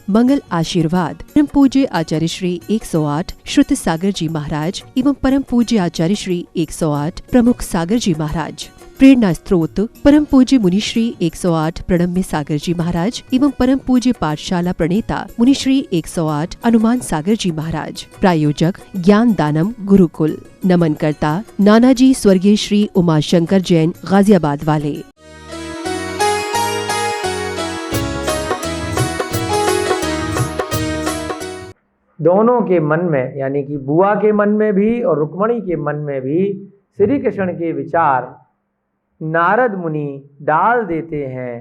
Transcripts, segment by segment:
मंगल आशीर्वाद परम पूज्य आचार्य श्री 108 श्रुत सागर जी महाराज एवं परम पूज्य आचार्य श्री 108 प्रमुख सागर जी महाराज। प्रेरणा स्त्रोत परम पूज्य मुनिश्री 108 प्रणम्य सागर जी महाराज एवं परम पूज्य पाठशाला प्रणेता मुनिश्री 108 हनुमान सागर जी महाराज। प्रायोजक ज्ञान दानम गुरुकुल। नमन करता नानाजी स्वर्गीय श्री उमाशंकर जैन गाजियाबाद वाले। दोनों के मन में, यानी कि बुआ के मन में भी और रुक्मणी के मन में भी श्री कृष्ण के विचार नारद मुनि डाल देते हैं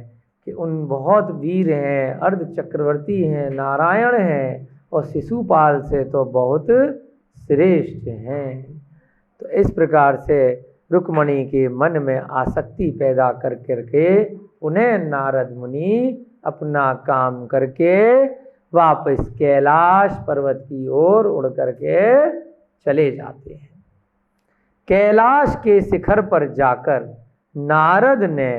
कि उन बहुत वीर हैं, अर्ध चक्रवर्ती हैं, नारायण हैं और शिशुपाल से तो बहुत श्रेष्ठ हैं। तो इस प्रकार से रुक्मणी के मन में आसक्ति पैदा कर करके उन्हें नारद मुनि अपना काम करके वापस कैलाश पर्वत की ओर उड़ करके चले जाते हैं। कैलाश के शिखर पर जाकर नारद ने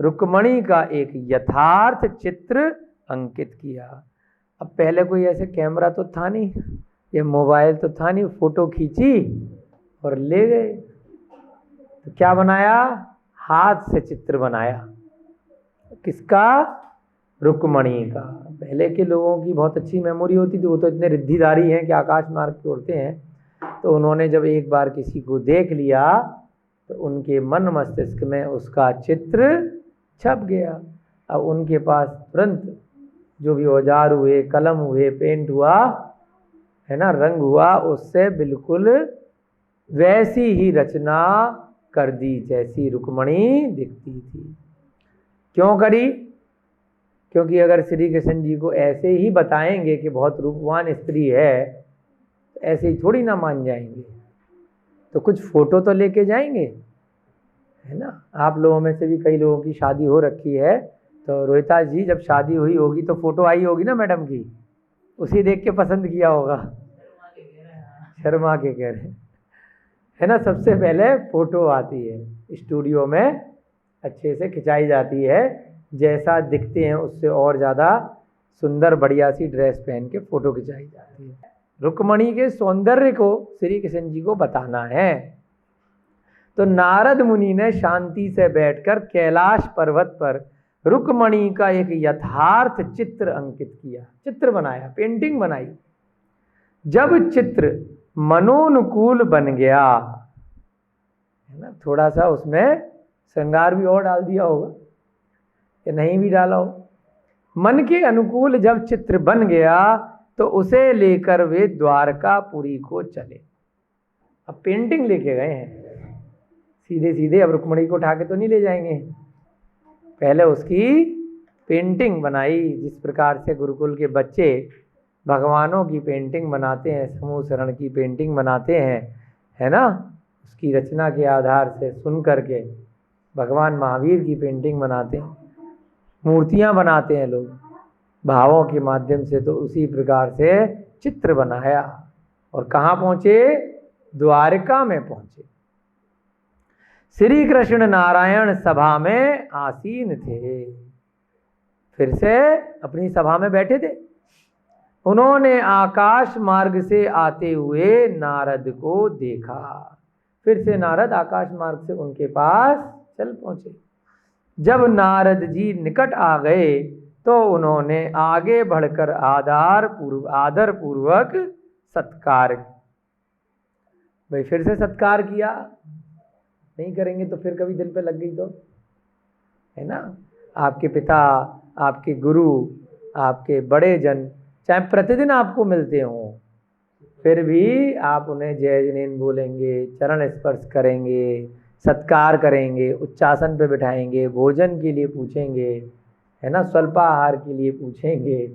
रुक्मणी का एक यथार्थ चित्र अंकित किया। अब पहले कोई ऐसे कैमरा तो था नहीं, ये मोबाइल तो था नहीं, फोटो खींची और ले गए। तो क्या बनाया? हाथ से चित्र बनाया। किसका? रुक्मणी का। पहले के लोगों की बहुत अच्छी मेमोरी होती थी, वो तो इतने रिद्धिधारी हैं कि आकाश मार्ग पे उड़ते हैं। तो उन्होंने जब एक बार किसी को देख लिया तो उनके मन मस्तिष्क में उसका चित्र छप गया। अब उनके पास तुरंत जो भी औजार हुए, कलम हुए, पेंट हुआ, है ना, रंग हुआ, उससे बिल्कुल वैसी ही रचना कर दी जैसी रुक्मणी दिखती थी। क्यों करी? क्योंकि अगर श्री कृष्ण जी को ऐसे ही बताएंगे कि बहुत रूपवान स्त्री है, तो ऐसे ही थोड़ी ना मान जाएंगे। तो कुछ फोटो तो लेके जाएंगे, है ना। आप लोगों में से भी कई लोगों की शादी हो रखी है, तो रोहिता जी जब शादी हुई होगी तो फोटो आई होगी ना मैडम की, उसी देख के पसंद किया होगा। शर्मा के कह रहे, है ना। सबसे पहले फोटो आती है, स्टूडियो में अच्छे से खिंचाई जाती है, जैसा दिखते हैं उससे और ज़्यादा सुंदर बढ़िया सी ड्रेस पहन के फोटो खिंचाई जाती है। रुक्मणी के सौंदर्य को श्री कृष्ण जी को बताना है। तो नारद मुनि ने शांति से बैठकर कैलाश पर्वत पर रुक्मणी का एक यथार्थ चित्र अंकित किया, चित्र बनाया, पेंटिंग बनाई। जब चित्र मनोनुकूल बन गया, है ना, थोड़ा सा उसमें श्रृंगार भी और डाल दिया होगा या नहीं भी डाला हो, मन के अनुकूल जब चित्र बन गया तो उसे लेकर वे द्वारकापुरी को चले। अब पेंटिंग लेके गए हैं, सीधे सीधे अब रुक्मणी को उठा के तो नहीं ले जाएंगे। पहले उसकी पेंटिंग बनाई, जिस प्रकार से गुरुकुल के बच्चे भगवानों की पेंटिंग बनाते हैं, समूह शरण की पेंटिंग बनाते हैं, है ना, उसकी रचना के आधार से सुन करके भगवान महावीर की पेंटिंग बनाते हैं, मूर्तियां बनाते हैं लोग भावों के माध्यम से। तो उसी प्रकार से चित्र बनाया और कहाँ पहुँचे? द्वारका में पहुँचे। श्री कृष्ण नारायण सभा में आसीन थे, फिर से अपनी सभा में बैठे थे। उन्होंने आकाश मार्ग से आते हुए नारद को देखा। फिर से नारद आकाश मार्ग से उनके पास चल पहुँचे। जब नारद जी निकट आ गए तो उन्होंने आगे बढ़कर आदर पूर्वक सत्कार। भाई फिर से सत्कार किया, नहीं करेंगे तो फिर कभी दिल पे लग गई तो, है ना। आपके पिता, आपके गुरु, आपके बड़े जन चाहे प्रतिदिन आपको मिलते हों, फिर भी आप उन्हें जय जिनेन बोलेंगे, चरण स्पर्श करेंगे, सत्कार करेंगे, उच्चासन पे बिठाएंगे, भोजन के लिए पूछेंगे, है ना, स्वल्पाहार के लिए पूछेंगे।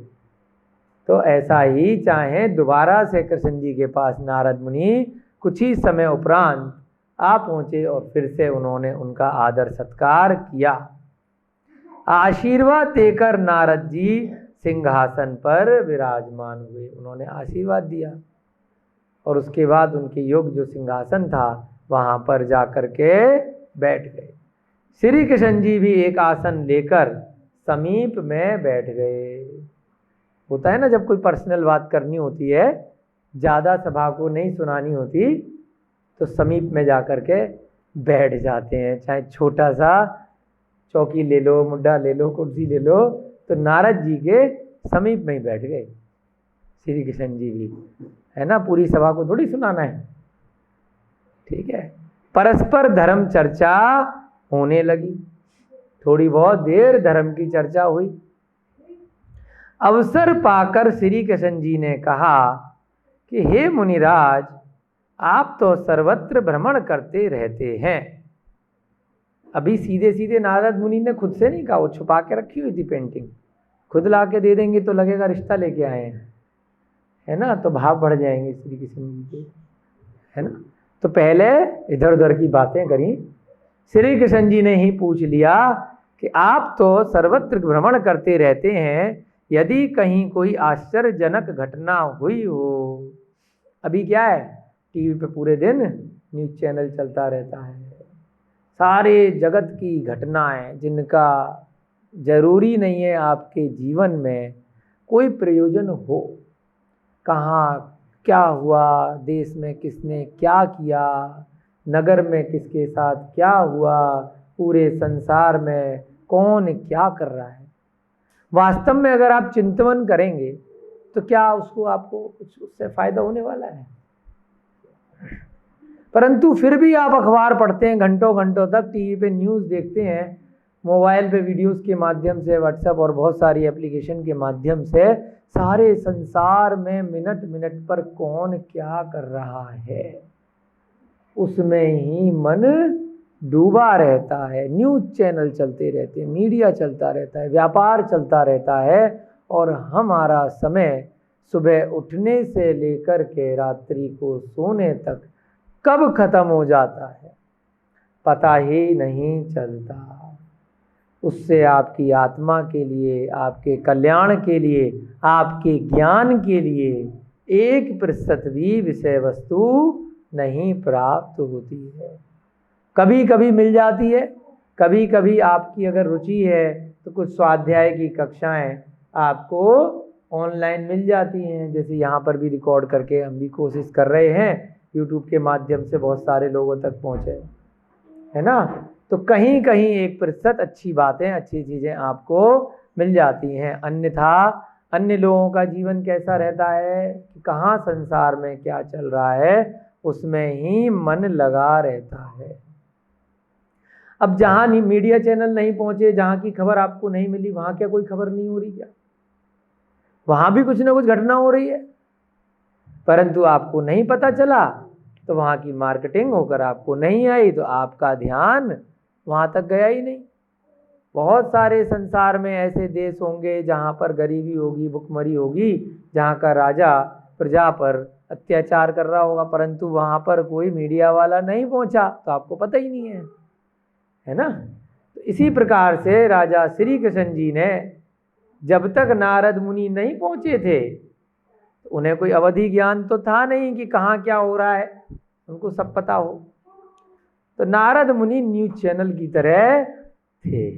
तो ऐसा ही चाहे दोबारा से कृष्ण जी के पास नारद मुनि कुछ ही समय उपरांत आ पहुँचे और फिर से उन्होंने उनका आदर सत्कार किया। आशीर्वाद देकर नारद जी सिंहासन पर विराजमान हुए। उन्होंने आशीर्वाद दिया और उसके बाद उनके योग जो सिंहासन था वहाँ पर जा कर के बैठ गए। श्री कृष्ण जी भी एक आसन लेकर समीप में बैठ गए। होता है ना, जब कोई पर्सनल बात करनी होती है, ज़्यादा सभा को नहीं सुनानी होती, तो समीप में जा कर के बैठ जाते हैं, चाहे छोटा सा चौकी ले लो, मुड्ढा ले लो, कुर्सी ले लो। तो नारद जी के समीप में ही बैठ गए श्री कृष्ण जी भी, है ना, पूरी सभा को थोड़ी सुनाना है, ठीक है। परस्पर धर्म चर्चा होने लगी, थोड़ी बहुत देर धर्म की चर्चा हुई। अवसर पाकर श्री कृष्ण जी ने कहा कि हे मुनिराज, आप तो सर्वत्र भ्रमण करते रहते हैं। अभी सीधे सीधे नारद मुनि ने खुद से नहीं कहा, वो छुपा के रखी हुई थी पेंटिंग, खुद ला के दे देंगे तो लगेगा रिश्ता लेके आए हैं, है ना, तो भाव बढ़ जाएंगे श्री कृष्ण जी के, है ना। तो पहले इधर उधर की बातें करी, श्री कृष्ण जी ने ही पूछ लिया कि आप तो सर्वत्र भ्रमण करते रहते हैं, यदि कहीं कोई आश्चर्यजनक घटना हुई हो। अभी क्या है, टीवी पे पूरे दिन न्यूज़ चैनल चलता रहता है, सारे जगत की घटनाएं जिनका जरूरी नहीं है आपके जीवन में कोई प्रयोजन हो, कहाँ क्या हुआ, देश में किसने क्या किया, नगर में किसके साथ क्या हुआ, पूरे संसार में कौन क्या कर रहा है। वास्तव में अगर आप चिंतन करेंगे तो क्या उसको आपको कुछ उससे फायदा होने वाला है? परंतु फिर भी आप अखबार पढ़ते हैं, घंटों घंटों तक टीवी पे न्यूज़ देखते हैं, मोबाइल पे वीडियोस के माध्यम से, व्हाट्सएप और बहुत सारी एप्लीकेशन के माध्यम से सारे संसार में मिनट मिनट पर कौन क्या कर रहा है उसमें ही मन डूबा रहता है। न्यूज़ चैनल चलते रहते हैं, मीडिया चलता रहता है, व्यापार चलता रहता है, और हमारा समय सुबह उठने से लेकर के रात्रि को सोने तक कब खत्म हो जाता है पता ही नहीं चलता। उससे आपकी आत्मा के लिए, आपके कल्याण के लिए, आपके ज्ञान के लिए 1% भी विषय वस्तु नहीं प्राप्त होती है। कभी कभी मिल जाती है, कभी कभी आपकी अगर रुचि है तो कुछ स्वाध्याय की कक्षाएं आपको ऑनलाइन मिल जाती हैं, जैसे यहाँ पर भी रिकॉर्ड करके हम भी कोशिश कर रहे हैं, यूट्यूब के माध्यम से बहुत सारे लोगों तक पहुँचे, है ना। तो कहीं कहीं 1% अच्छी बातें, अच्छी चीज़ें आपको मिल जाती हैं। अन्यथा अन्य लोगों का जीवन कैसा रहता है कि कहाँ संसार में क्या चल रहा है उसमें ही मन लगा रहता है। अब जहाँ मीडिया चैनल नहीं पहुँचे, जहाँ की खबर आपको नहीं मिली, वहाँ क्या कोई खबर नहीं हो रही क्या? वहाँ भी कुछ ना कुछ घटना हो रही है, परंतु आपको नहीं पता चला, तो वहाँ की मार्केटिंग होकर आपको नहीं आई, तो आपका ध्यान वहाँ तक गया ही नहीं। बहुत सारे संसार में ऐसे देश होंगे जहाँ पर गरीबी होगी, भुखमरी होगी, जहाँ का राजा प्रजा पर अत्याचार कर रहा होगा, परंतु वहाँ पर कोई मीडिया वाला नहीं पहुँचा, तो आपको पता ही नहीं है ना। तो इसी प्रकार से राजा श्री कृष्ण जी ने जब तक नारद मुनि नहीं पहुँचे थे, तो उन्हें कोई अवधि ज्ञान तो था नहीं कि कहाँ क्या हो रहा है, उनको सब पता हो। तो नारद मुनि न्यूज़ चैनल की तरह थे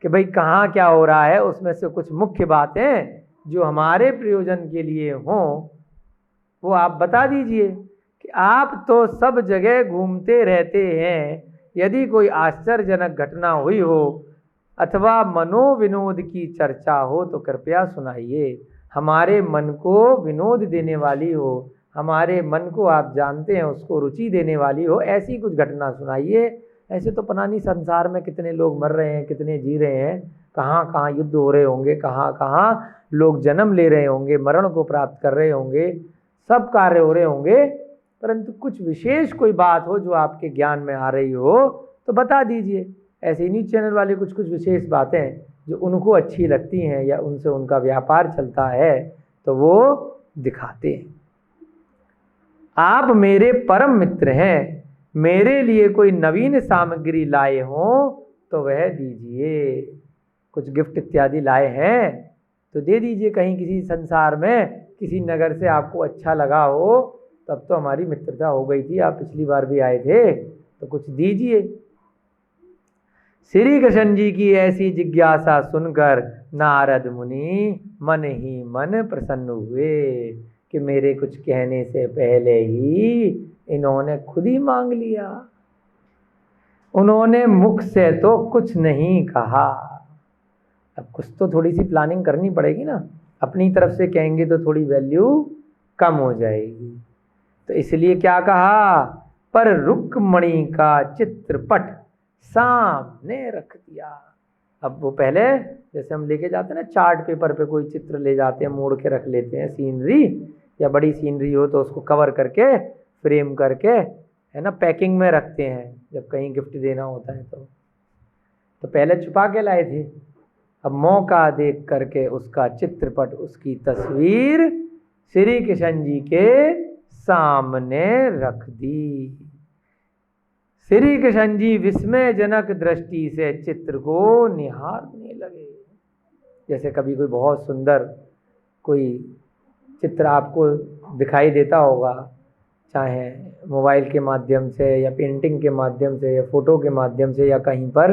कि भाई कहाँ क्या हो रहा है, उसमें से कुछ मुख्य बातें जो हमारे प्रयोजन के लिए हों वो आप बता दीजिए। कि आप तो सब जगह घूमते रहते हैं, यदि कोई आश्चर्यजनक घटना हुई हो अथवा मनोविनोद की चर्चा हो तो कृपया सुनाइए। हमारे मन को विनोद देने वाली हो, हमारे मन को आप जानते हैं उसको रुचि देने वाली हो, ऐसी कुछ घटना सुनाइए। ऐसे तो पता नहीं संसार में कितने लोग मर रहे हैं, कितने जी रहे हैं, कहाँ कहाँ युद्ध हो रहे होंगे, कहाँ कहाँ लोग जन्म ले रहे होंगे, मरण को प्राप्त कर रहे होंगे, सब कार्य हो रहे होंगे, परंतु कुछ विशेष कोई बात हो जो आपके ज्ञान में आ रही हो तो बता दीजिए। ऐसे न्यूज़ चैनल वाले कुछ कुछ विशेष बातें जो उनको अच्छी लगती हैं या उनसे उनका व्यापार चलता है तो वो दिखाते हैं। आप मेरे परम मित्र हैं, मेरे लिए कोई नवीन सामग्री लाए हों तो वह दीजिए। कुछ गिफ्ट इत्यादि लाए हैं तो दे दीजिए। कहीं किसी संसार में किसी नगर से आपको अच्छा लगा हो, तब तो हमारी मित्रता हो गई थी, आप पिछली बार भी आए थे, तो कुछ दीजिए। श्री कृष्ण जी की ऐसी जिज्ञासा सुनकर नारद मुनि मन ही मन प्रसन्न हुए कि मेरे कुछ कहने से पहले ही इन्होंने खुद ही मांग लिया। उन्होंने मुख से तो कुछ नहीं कहा। अब कुछ तो थोड़ी सी प्लानिंग करनी पड़ेगी ना, अपनी तरफ से कहेंगे तो थोड़ी वैल्यू कम हो जाएगी। तो इसलिए क्या कहा, पर रुक्मणी का चित्रपट सामने रख दिया। अब वो पहले जैसे हम लेके जाते हैं ना चार्ट पेपर पे कोई चित्र ले जाते हैं, मोड़ के रख लेते हैं, सीनरी या बड़ी सीनरी हो तो उसको कवर करके फ्रेम करके है ना पैकिंग में रखते हैं जब कहीं गिफ्ट देना होता है। तो पहले छुपा के लाए थे, अब मौका देख करके उसका चित्रपट, उसकी तस्वीर श्री कृष्ण जी के सामने रख दी। श्री कृष्ण जी विस्मयजनक दृष्टि से चित्र को निहारने लगे। जैसे कभी कोई बहुत सुंदर कोई चित्र आपको दिखाई देता होगा, चाहे मोबाइल के माध्यम से या पेंटिंग के माध्यम से या फोटो के माध्यम से, या कहीं पर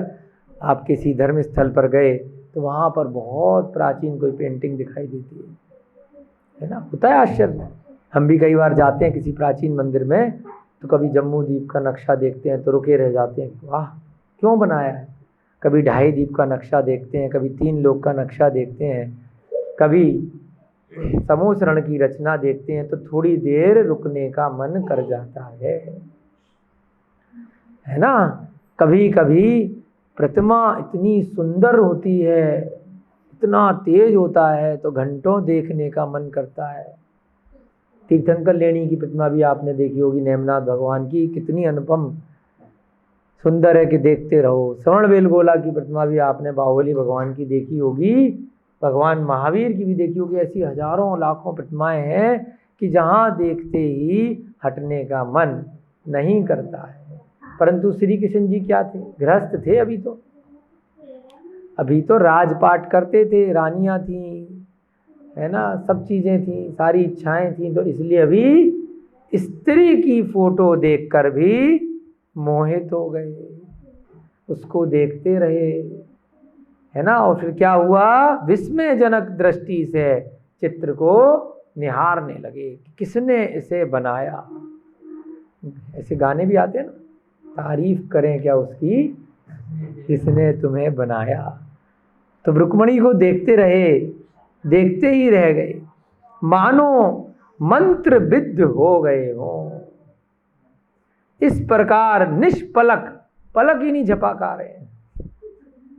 आप किसी धर्म स्थल पर गए तो वहाँ पर बहुत प्राचीन कोई पेंटिंग दिखाई देती है ना, होता है आश्चर्य। हम भी कई बार जाते हैं किसी प्राचीन मंदिर में तो कभी जम्मू द्वीप का नक्शा देखते हैं तो रुके रह जाते हैं, वाह क्यों बनाया है। कभी ढाई द्वीप का नक्शा देखते हैं, कभी 3 लोक का नक्शा देखते हैं, कभी समूसरण की रचना देखते हैं तो थोड़ी देर रुकने का मन कर जाता है ना। कभी कभी प्रतिमा इतनी सुंदर होती है, इतना तेज होता है तो घंटों देखने का मन करता है। तीर्थंकर लेणी की प्रतिमा भी आपने देखी होगी, नेमनाथ भगवान की, कितनी अनुपम सुंदर है कि देखते रहो। श्रवण बेलगोला की प्रतिमा भी आपने बाहुबली भगवान की देखी होगी, भगवान महावीर की भी देखी होगी। ऐसी हजारों लाखों प्रतिमाएं हैं कि जहाँ देखते ही हटने का मन नहीं करता है। परंतु श्री कृष्ण जी क्या थे, गृहस्थ थे। अभी तो राजपाट करते थे, रानियां थीं, है ना, सब चीज़ें थीं, सारी इच्छाएं थीं। तो इसलिए अभी स्त्री की फोटो देखकर भी मोहित हो गए, उसको देखते रहे, है ना। और फिर क्या हुआ, विस्मयजनक दृष्टि से चित्र को निहारने लगे, किसने इसे बनाया। ऐसे गाने भी आते हैं ना, तारीफ करें क्या उसकी जिसने तुम्हें बनाया। तो रुक्मणी को देखते रहे, देखते ही रह गए, मानो मंत्र विद्ध हो गए हों। इस प्रकार निष्पलक, पलक ही नहीं झपका रहे हैं,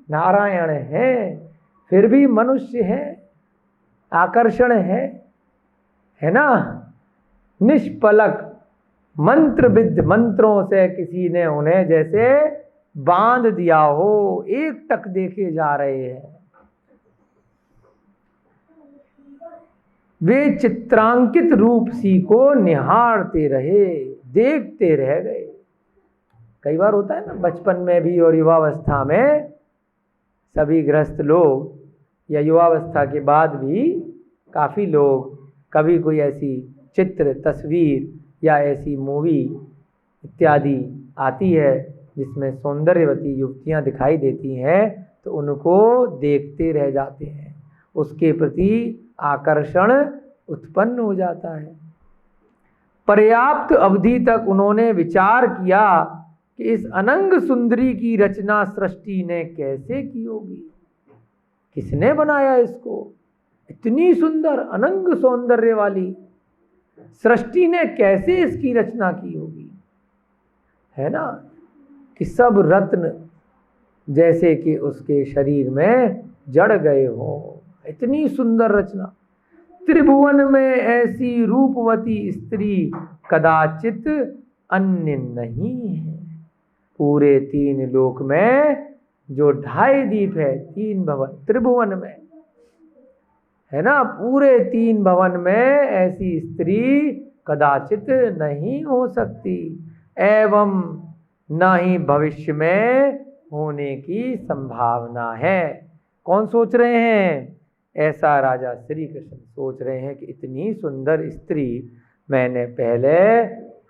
नारायण हैं फिर भी मनुष्य हैं, आकर्षण है ना। निष्पलक मंत्र विद्ध, मंत्रों से किसी ने उन्हें जैसे बांध दिया हो, एक टक देखे जा रहे हैं। वे चित्रांकित रूप सी को निहारते रहे, देखते रह गए। कई बार होता है ना बचपन में भी और युवावस्था में, सभी गृहस्थ लोग या युवावस्था के बाद भी काफ़ी लोग कभी कोई ऐसी चित्र, तस्वीर या ऐसी मूवी इत्यादि आती है जिसमें सौंदर्यवती युवतियां दिखाई देती हैं तो उनको देखते रह जाते हैं, उसके प्रति आकर्षण उत्पन्न हो जाता है। पर्याप्त अवधि तक उन्होंने विचार किया कि इस अनंग सुंदरी की रचना सृष्टि ने कैसे की होगी, किसने बनाया इसको। इतनी सुंदर अनंग सौंदर्य वाली सृष्टि ने कैसे इसकी रचना की होगी, है ना। कि सब रत्न जैसे कि उसके शरीर में जड़ गए हो, इतनी सुंदर रचना। त्रिभुवन में ऐसी रूपवती स्त्री कदाचित अन्य नहीं है। पूरे 3 लोक में जो 2.5 द्वीप है, 3 भवन त्रिभुवन में, है ना, पूरे 3 भवन में ऐसी स्त्री कदाचित नहीं हो सकती, एवं न ही भविष्य में होने की संभावना है। कौन सोच रहे हैं, ऐसा राजा श्री कृष्ण सोच रहे हैं कि इतनी सुंदर स्त्री मैंने पहले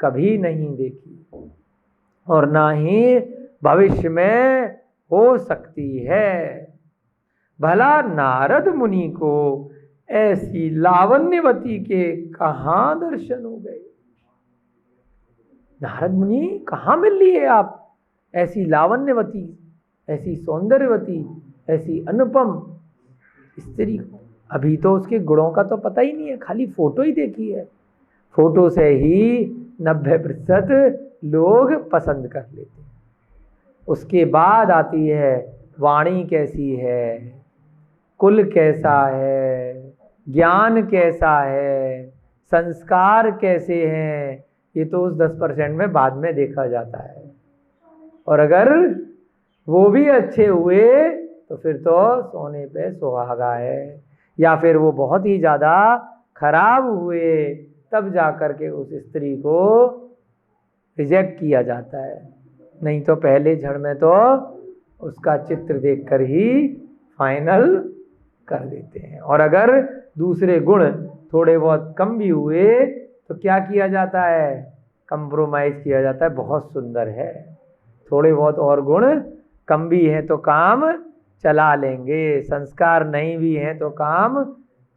कभी नहीं देखी और ना ही भविष्य में हो सकती है। भला नारद मुनि को ऐसी लावण्यवती के कहाँ दर्शन हो गए। नारद मुनि कहाँ मिल लिए आप ऐसी लावण्यवती, ऐसी सौंदर्यवती, ऐसी अनुपम स्त्री को। अभी तो उसके गुणों का तो पता ही नहीं है, खाली फोटो ही देखी है। फोटो से ही 90% लोग पसंद कर लेते हैं। उसके बाद आती है वाणी कैसी है, कुल कैसा है, ज्ञान कैसा है, संस्कार कैसे हैं, ये तो उस 10% में बाद में देखा जाता है। और अगर वो भी अच्छे हुए तो फिर तो सोने पे सुहागा है, या फिर वो बहुत ही ज़्यादा खराब हुए तब जा कर के उस स्त्री को रिजेक्ट किया जाता है। नहीं तो पहले क्षण में तो उसका चित्र देखकर ही फाइनल कर देते हैं। और अगर दूसरे गुण थोड़े बहुत कम भी हुए तो क्या किया जाता है, कंप्रोमाइज़ किया जाता है, बहुत सुंदर है, थोड़े बहुत और गुण कम भी हैं तो काम चला लेंगे, संस्कार नहीं भी हैं तो काम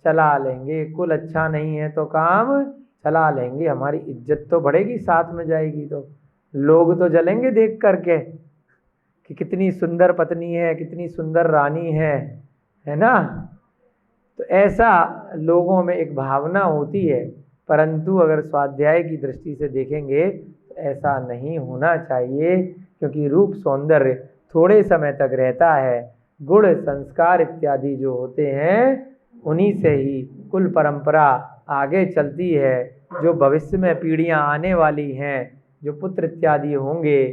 चला लेंगे, कुल अच्छा नहीं है तो काम चला लेंगे, हमारी इज्जत तो बढ़ेगी, साथ में जाएगी तो लोग तो जलेंगे देख करके कि कितनी सुंदर पत्नी है, कितनी सुंदर रानी है ना। तो ऐसा लोगों में एक भावना होती है, परंतु अगर स्वाध्याय की दृष्टि से देखेंगे तो ऐसा नहीं होना चाहिए, क्योंकि रूप सौंदर्य थोड़े समय तक रहता है। गुण संस्कार इत्यादि जो होते हैं उन्हीं से ही कुल परंपरा आगे चलती है। जो भविष्य में पीढ़ियां आने वाली हैं, जो पुत्र इत्यादि होंगे,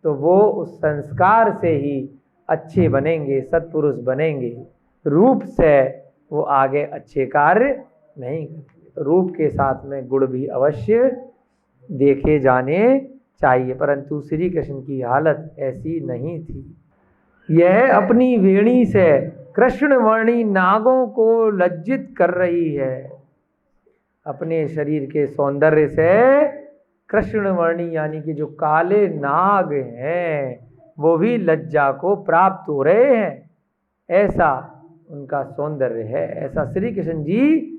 तो वो उस संस्कार से ही अच्छे बनेंगे, सत्पुरुष बनेंगे। रूप से वो आगे अच्छे कार्य नहीं करते। तो रूप के साथ में गुण भी अवश्य देखे जाने चाहिए, परंतु श्री कृष्ण की हालत ऐसी नहीं थी। यह अपनी वेणी से कृष्णवर्णी नागों को लज्जित कर रही है। अपने शरीर के सौंदर्य से कृष्णवर्णी यानी कि जो काले नाग हैं वो भी लज्जा को प्राप्त हो रहे हैं, ऐसा उनका सौंदर्य है, ऐसा श्री कृष्ण जी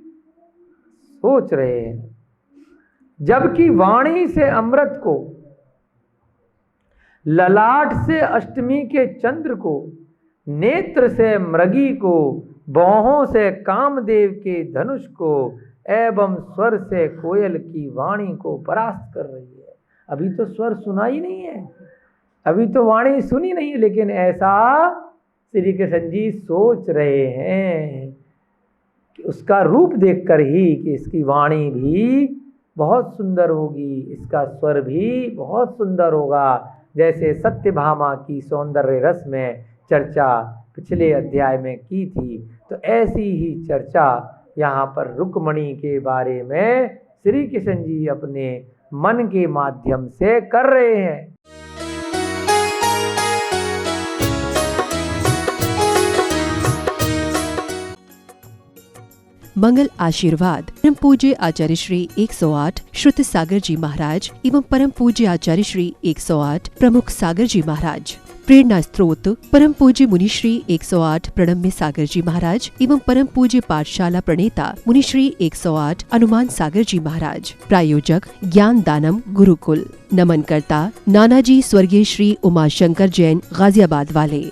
सोच रहे हैं। जबकि वाणी से अमृत को, ललाट से अष्टमी के चंद्र को, नेत्र से मृगी को, बाहों से कामदेव के धनुष को एवं स्वर से कोयल की वाणी को परास्त कर रही है। अभी तो स्वर सुना ही नहीं है, अभी तो वाणी सुनी नहीं है, लेकिन ऐसा श्री कृष्ण जी सोच रहे हैं कि उसका रूप देखकर ही कि इसकी वाणी भी बहुत सुंदर होगी, इसका स्वर भी बहुत सुंदर होगा। जैसे सत्यभामा की सौंदर्य रस में चर्चा पिछले अध्याय में की थी, तो ऐसी ही चर्चा यहाँ पर रुक्मणी के बारे में श्री कृष्ण जी अपने मन के माध्यम से कर रहे हैं। मंगल आशीर्वाद परम पूज्य आचार्य श्री 108 श्रुत सागर जी महाराज एवं परम पूज्य आचार्य श्री 108 प्रमुख सागर जी महाराज। प्रेरणा स्त्रोत परम पूज्य मुनि श्री 108 प्रणम्य सागर जी महाराज एवं परम पूज्य पाठशाला प्रणेता मुनि श्री 108 हनुमान सागर जी महाराज। प्रायोजक ज्ञान दानम गुरुकुल। नमन करता नानाजी स्वर्गीय श्री उमाशंकर जैन गाजियाबाद वाले।